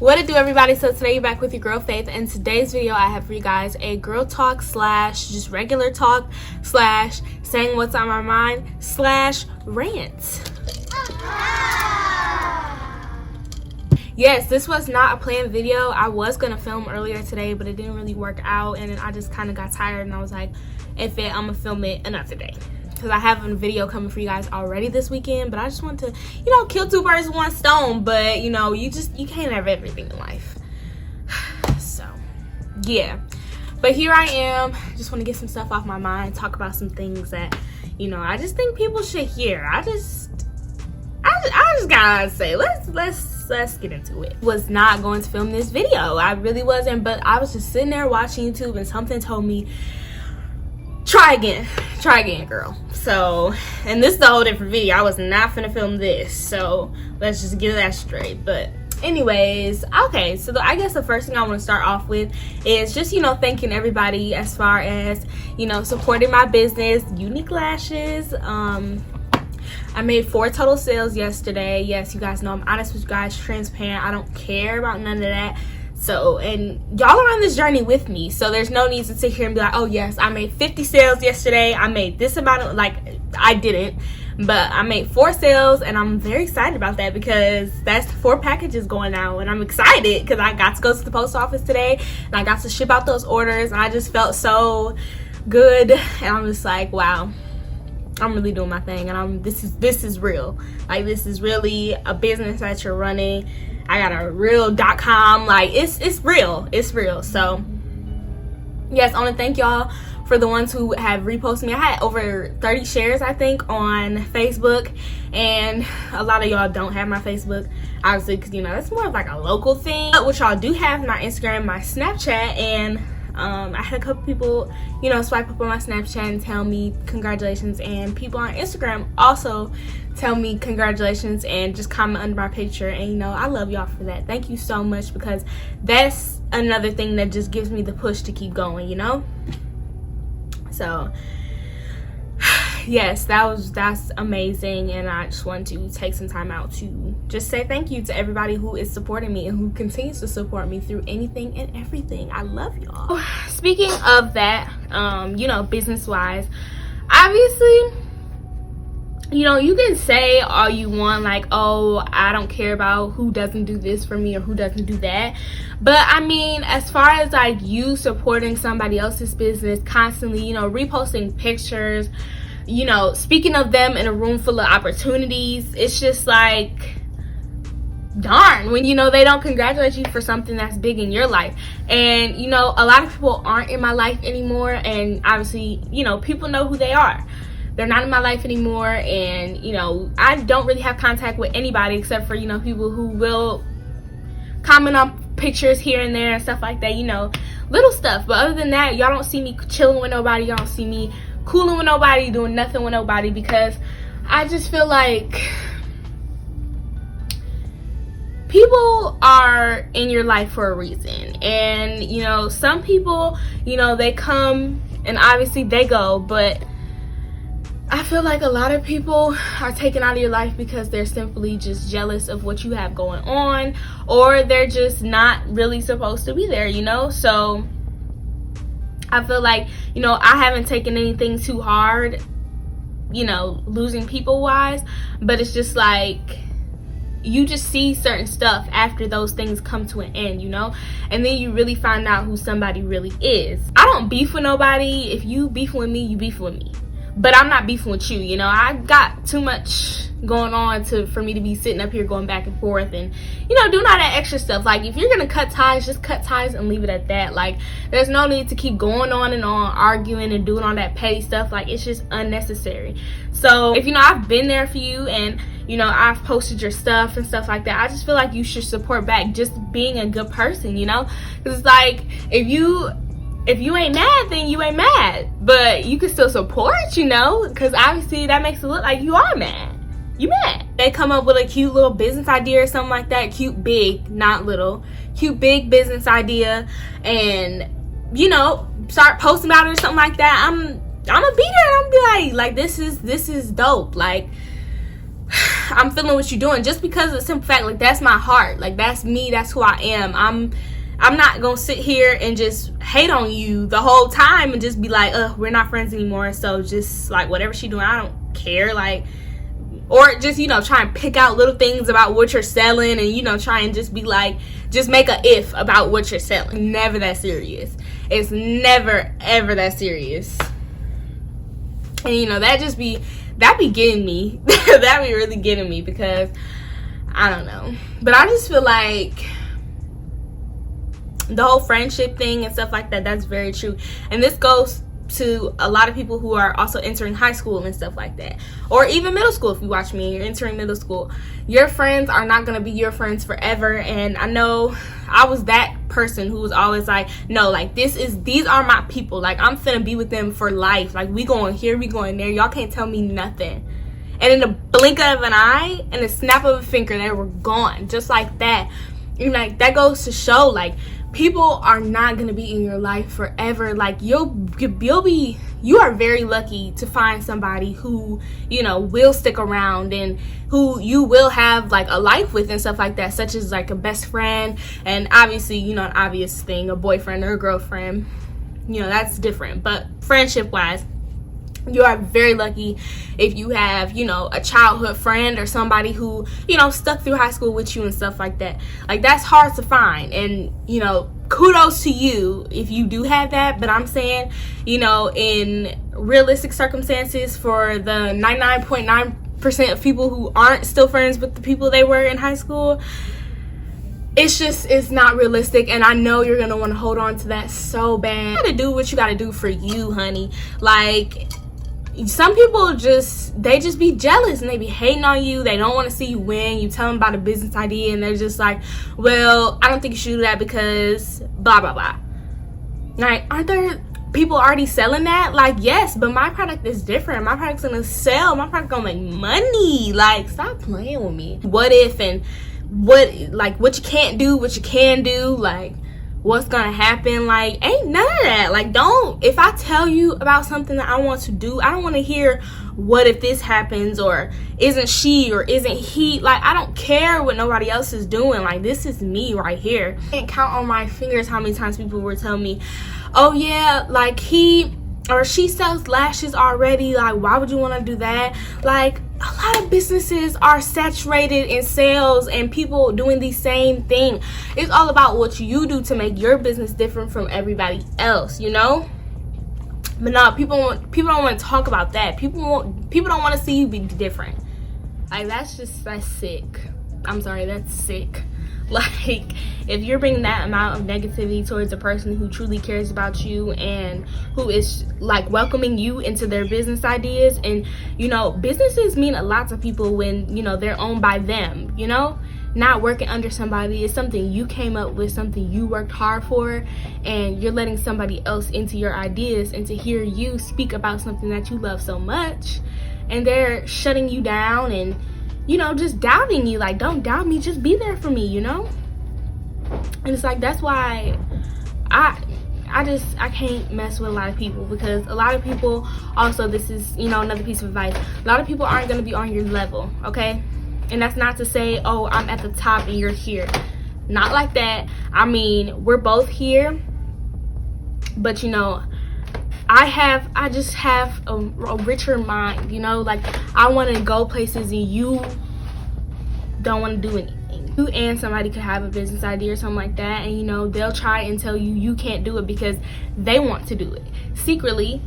What it do, everybody? So today you're back with your girl Faith, and today's video I have for you guys a girl talk slash just regular talk slash saying what's on my mind slash rant. Yes, this was not a planned video. I was gonna film earlier today, but it didn't really work out, and then I just kind of got tired and I was like, I'm gonna film it another day, because I have a video coming for you guys already this weekend. But I just want to, kill two birds with one stone. But you can't have everything in life. So yeah, but here I am. Just want to get some stuff off my mind, talk about some things that I just think people should hear. I just gotta say, let's get into it. Was not going to film this video. I really wasn't, but I was just sitting there watching YouTube and something told me, try again, girl. So, and this is a whole different video. I was not finna film this, so let's just get that straight. But anyways, okay, so I guess the first thing I want to start off with is just thanking everybody as far as supporting my business, Unique Lashes. I made 4 total sales yesterday. Yes, you guys know I'm honest with you guys, transparent. I don't care about none of that. So, and y'all are on this journey with me, so there's no need to sit here and be like, oh yes, I made 50 sales yesterday, I made this amount of, I didn't, but I made 4 sales, and I'm very excited about that, because that's 4 packages going out, and I'm excited because I got to go to the post office today, and I got to ship out those orders, and I just felt so good, and I'm just like, wow, I'm really doing my thing, and this is real. Like, this is really a business that you're running. I got a real.com. Like, it's real. It's real. So yes, I want to thank y'all for the ones who have reposted me. I had over 30 shares, I think, on Facebook, and a lot of y'all don't have my Facebook, obviously, because that's more of like a local thing. But what y'all do have, my Instagram, my Snapchat, and I had a couple people swipe up on my Snapchat and tell me congratulations, and people on Instagram also tell me congratulations and just comment under my picture. And I love y'all for that. Thank you so much, because that's another thing that just gives me the push to keep going, so yes, that's amazing, and I just want to take some time out to just say thank you to everybody who is supporting me and who continues to support me through anything and everything. I love y'all. Speaking of that, business wise, obviously, you can say all you want, like, oh, I don't care about who doesn't do this for me or who doesn't do that. But I mean, as far as like you supporting somebody else's business constantly, reposting pictures, speaking of them in a room full of opportunities, it's just like, darn, when they don't congratulate you for something that's big in your life. And a lot of people aren't in my life anymore, and obviously people know who they are. They're not in my life anymore, and I don't really have contact with anybody except for people who will comment on pictures here and there and stuff like that, little stuff. But other than that, y'all don't see me chilling with nobody. Y'all don't see me cooling with nobody, doing nothing with nobody, because I just feel like people are in your life for a reason. And some people, they come and obviously they go, but I feel like a lot of people are taken out of your life because they're simply just jealous of what you have going on, or they're just not really supposed to be there, so I feel like I haven't taken anything too hard, losing people wise, but it's just like, you just see certain stuff after those things come to an end, and then you really find out who somebody really is. I don't beef with nobody. If you beef with me, you beef with me, but I'm not beefing with you. I got too much going on for me to be sitting up here going back and forth and doing all that extra stuff. Like, if you're gonna cut ties, just cut ties and leave it at that. Like, there's no need to keep going on and on arguing and doing all that petty stuff. Like, it's just unnecessary. So if I've been there for you, and I've posted your stuff and stuff like that, I just feel like you should support back, just being a good person, because it's like, if you ain't mad, then you ain't mad, but you can still support, because obviously that makes it look like you are mad. You mad. They come up with a cute little business idea or something like that, cute big, not little, cute big business idea, and start posting about it or something like that. I'm gonna be there and I'm gonna be like this is dope. Like, I'm feeling what you're doing, just because of the simple fact, like, that's my heart, like, that's me, that's who I am. I'm not gonna sit here and just hate on you the whole time and just be like, we're not friends anymore, so just, like, whatever she doing, I don't care. Like, or just, you know, try and pick out little things about what you're selling, and, you know, try and just be like, just make a if about what you're selling. Never that serious. It's never ever that serious. And, you know, that be getting me. That be really getting me, because I don't know, but I just feel like the whole friendship thing and stuff like that, that's very true. And this goes to a lot of people who are also entering high school and stuff like that, or even middle school. If you watch me and you're entering middle school, your friends are not going to be your friends forever. And I know I was that person who was always like, no, like, these are my people, like, I'm finna be with them for life, like, we going here, we going there, y'all can't tell me nothing. And in the blink of an eye and the snap of a finger, they were gone, just like that. And, like, that goes to show, like, people are not gonna be in your life forever. Like, you are very lucky to find somebody who, you know, will stick around and who you will have, like, a life with and stuff like that, such as, like, a best friend, and obviously, you know, an obvious thing, a boyfriend or a girlfriend, you know, that's different. But friendship wise, you are very lucky if you have, you know, a childhood friend or somebody who, you know, stuck through high school with you and stuff like that. Like, that's hard to find. And, you know, kudos to you if you do have that. But I'm saying, you know, in realistic circumstances, for the 99.9% of people who aren't still friends with the people they were in high school, it's not realistic. And I know you're gonna want to hold on to that so bad. You gotta do what you gotta do for you, honey. Like, some people they just be jealous and they be hating on you. They don't want to see you win. You tell them about a business idea and they're just like, well, I don't think you should do that because blah blah blah. Like, aren't there people already selling that? Like, yes, but my product is different. My product's gonna sell. My product gonna make money. Like, stop playing with me. What if, and what you can't do, what you can do, like, what's gonna happen? Like, ain't none of that. Like, if I tell you about something that I want to do, I don't want to hear what if this happens, or isn't she, or isn't he. Like, I don't care what nobody else is doing. Like, this is me right here. I can't count on my fingers how many times people were telling me, oh yeah, like, he or she sells lashes already, like, why would you want to do that? Like, a lot of businesses are saturated in sales and people doing the same thing. It's all about what you do to make your business different from everybody else, you know? But no, people don't want to talk about that. People don't want to see you be different. Like, that's sick. I'm sorry, that's sick. Like, if you're bringing that amount of negativity towards a person who truly cares about you and who is, like, welcoming you into their business ideas, and, you know, businesses mean a lot to people when, you know, they're owned by them, you know? Not working under somebody. Is something you came up with, something you worked hard for, and you're letting somebody else into your ideas, and to hear you speak about something that you love so much, and they're shutting you down and, you know, just doubting you. Like, don't doubt me, just be there for me, you know? And it's like, that's why I can't mess with a lot of people, because a lot of people, also, this is, you know, another piece of advice, a lot of people aren't going to be on your level, okay? And that's not to say, oh, I'm at the top and you're here. Not like that. I mean, we're both here, but, you know, I just have a richer mind, you know? Like, I want to go places and you don't want to do anything. You and somebody could have a business idea or something like that, and, you know, they'll try and tell you you can't do it because they want to do it. Secretly,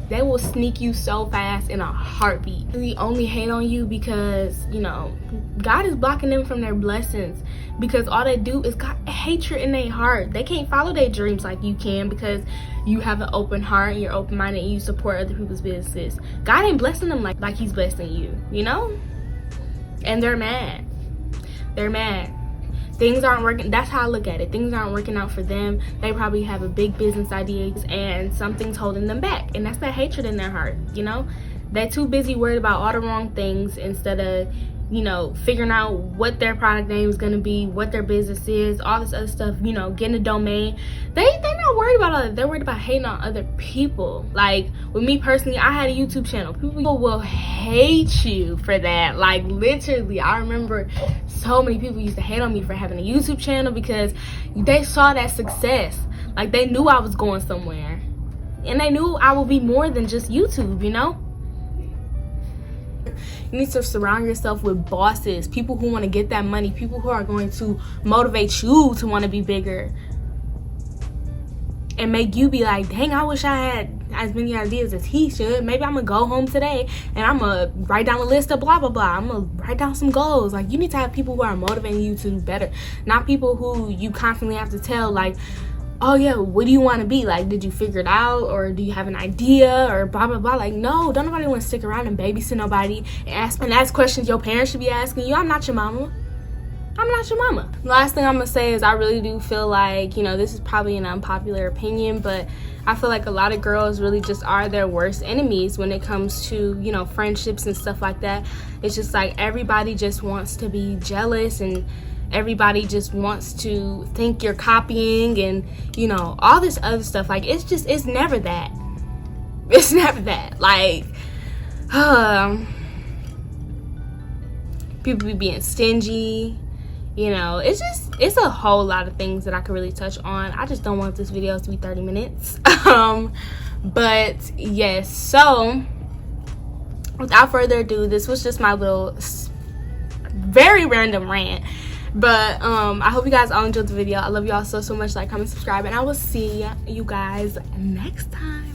they will sneak you so fast in a heartbeat. They only hate on you because, you know, God is blocking them from their blessings, because all they do is got hatred in their heart. They can't follow their dreams like you can, because you have an open heart and you're open-minded and you support other people's businesses. God ain't blessing them like he's blessing you, you know? And they're mad. They're mad. Things aren't working. That's how I look at it. Things aren't working out for them. They probably have a big business idea and something's holding them back, and that's that hatred in their heart, you know? They're too busy worried about all the wrong things instead of you know, figuring out what their product name is gonna be, what their business is, all this other stuff, you know, getting a domain. They're not worried about all that. They're worried about hating on other people. Like with me personally, I had a YouTube channel. People will hate you for that. Like literally, I remember so many people used to hate on me for having a YouTube channel because they saw that success. Like they knew I was going somewhere, and they knew I would be more than just YouTube, you know. You need to surround yourself with bosses, people who want to get that money, people who are going to motivate you to want to be bigger and make you be like, dang, I wish I had as many ideas as he should. Maybe I'm gonna go home today and I'm gonna write down a list of blah blah blah. I'm gonna write down some goals. Like, you need to have people who are motivating you to do better, not people who you constantly have to tell like, oh yeah, what do you want to be? Like, did you figure it out, or do you have an idea, or blah blah blah? Like, no, don't nobody want to stick around and babysit nobody and ask questions your parents should be asking you. I'm not your mama. I'm not your mama. Last thing I'm gonna say is I really do feel like, you know, this is probably an unpopular opinion, but I feel like a lot of girls really just are their worst enemies when it comes to, you know, friendships and stuff like that. It's just like everybody just wants to be jealous, and everybody just wants to think you're copying, and, you know, all this other stuff. Like, it's never that. It's never that. Like, people be being stingy. You know, it's a whole lot of things that I could really touch on. I just don't want this video to be 30 minutes. But yes, so without further ado, this was just my little very random rant. But I hope you guys all enjoyed the video. I love you all so much. Like, comment, subscribe, and I will see you guys next time.